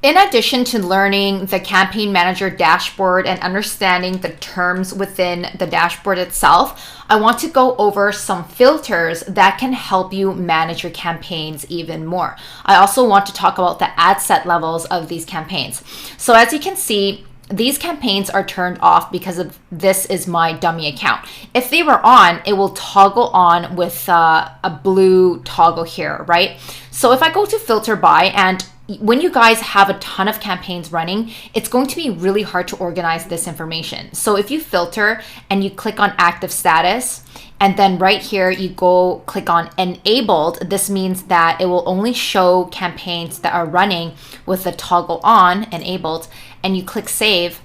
In addition to learning the Campaign Manager dashboard and understanding the terms within the dashboard itself, I want to go over some filters that can help you manage your campaigns even more. I also want to talk about the ad set levels of these campaigns. So as you can see, these campaigns are turned off because of this is my dummy account. If they were on, it will toggle on with a blue toggle here, right? So if I go to filter by, and when you guys have a ton of campaigns running, it's going to be really hard to organize this information. So if you filter and you click on active status, and then right here you go click on enabled, this means that it will only show campaigns that are running with the toggle on, enabled, and you click save,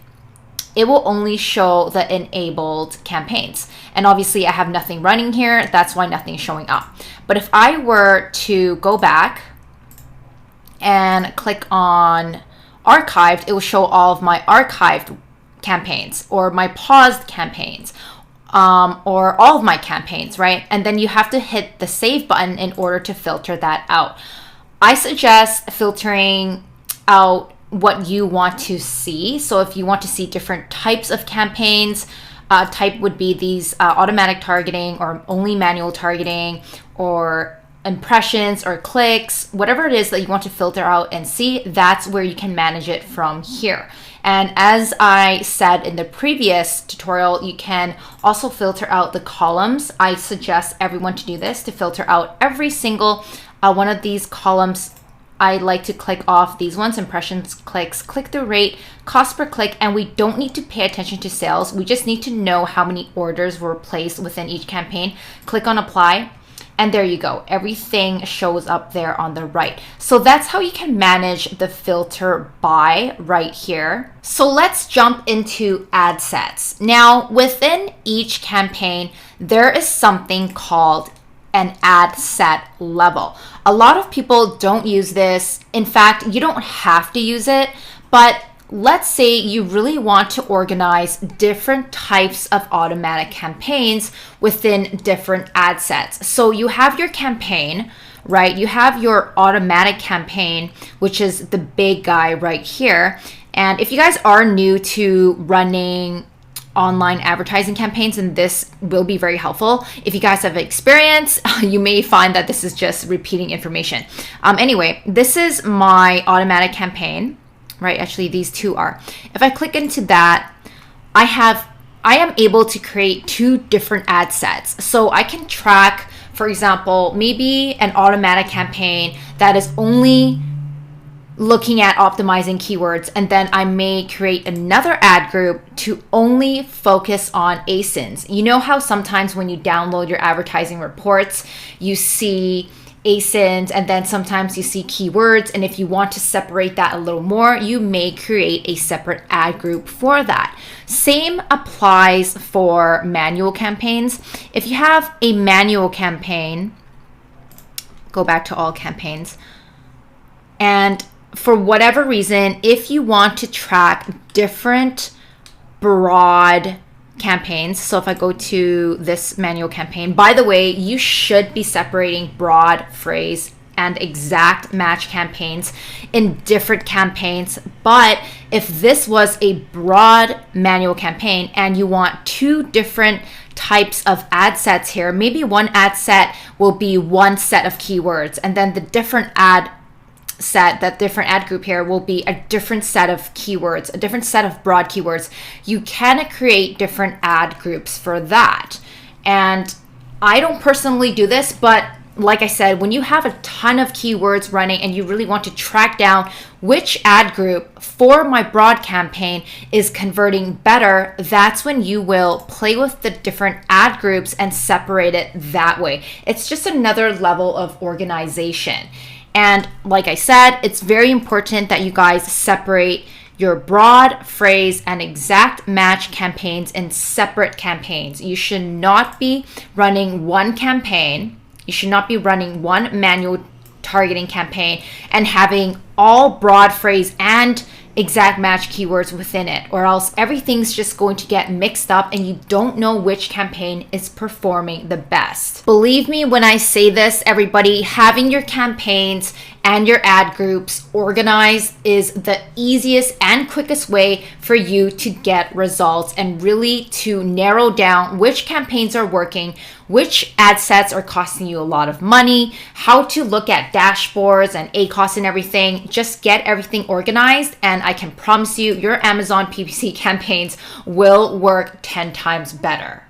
it will only show the enabled campaigns. And obviously I have nothing running here, that's why nothing's showing up. But if I were to go back and click on archived, it will show all of my archived campaigns or my paused campaigns, or all of my campaigns, right? And then you have to hit the save button in order to filter that out. I suggest filtering out what you want to see. So if you want to see different types of campaigns, type would be these automatic targeting or only manual targeting or impressions or clicks, whatever it is that you want to filter out and see, that's where you can manage it from here. And as I said in the previous tutorial, you can also filter out the columns. I suggest everyone to do this, to filter out every single one of these columns. I like to click off these ones, impressions, clicks, click-through rate, cost per click, and we don't need to pay attention to sales. We just need to know how many orders were placed within each campaign. Click on apply. And there you go. Everything shows up there on the right. So that's how you can manage the filter by right here. So let's jump into ad sets. Now, within each campaign, there is something called an ad set level. A lot of people don't use this. In fact, you don't have to use it, but let's say you really want to organize different types of automatic campaigns within different ad sets. So you have your campaign, right? You have your automatic campaign, which is the big guy right here. And if you guys are new to running online advertising campaigns, and this will be very helpful. If you guys have experience, you may find that this is just repeating information. Anyway, this is my automatic campaign. Right, actually these two are. If I click into that, I am able to create two different ad sets. So I can track, for example, maybe an automatic campaign that is only looking at optimizing keywords, and then I may create another ad group to only focus on ASINs. You know how sometimes when you download your advertising reports, you see ASINs, and then sometimes you see keywords, and if you want to separate that a little more, you may create a separate ad group for that. Same applies for manual campaigns. If you have a manual campaign, go back to all campaigns, and for whatever reason, if you want to track different broad campaigns. So if I go to this manual campaign, by the way, you should be separating broad, phrase, and exact match campaigns in different campaigns. But if this was a broad manual campaign and you want two different types of ad sets here, maybe one ad set will be one set of keywords, and then the different ad set, that different ad group here will be a different set of keywords, a different set of broad keywords. You can create different ad groups for that. And I don't personally do this, but like I said, when you have a ton of keywords running and you really want to track down which ad group for my broad campaign is converting better, that's when you will play with the different ad groups and separate it that way. It's just another level of organization. And like I said, it's very important that you guys separate your broad, phrase, and exact match campaigns in separate campaigns. You should not be running one campaign. You should not be running one manual targeting campaign and having all broad, phrase, and exact match keywords within it, or else everything's just going to get mixed up and you don't know which campaign is performing the best. Believe me when I say this, everybody, having your campaigns and your ad groups organized is the easiest and quickest way for you to get results and really to narrow down which campaigns are working, which ad sets are costing you a lot of money, how to look at dashboards and ACoS and everything. Just get everything organized, and I can promise you your Amazon PPC campaigns will work 10 times better.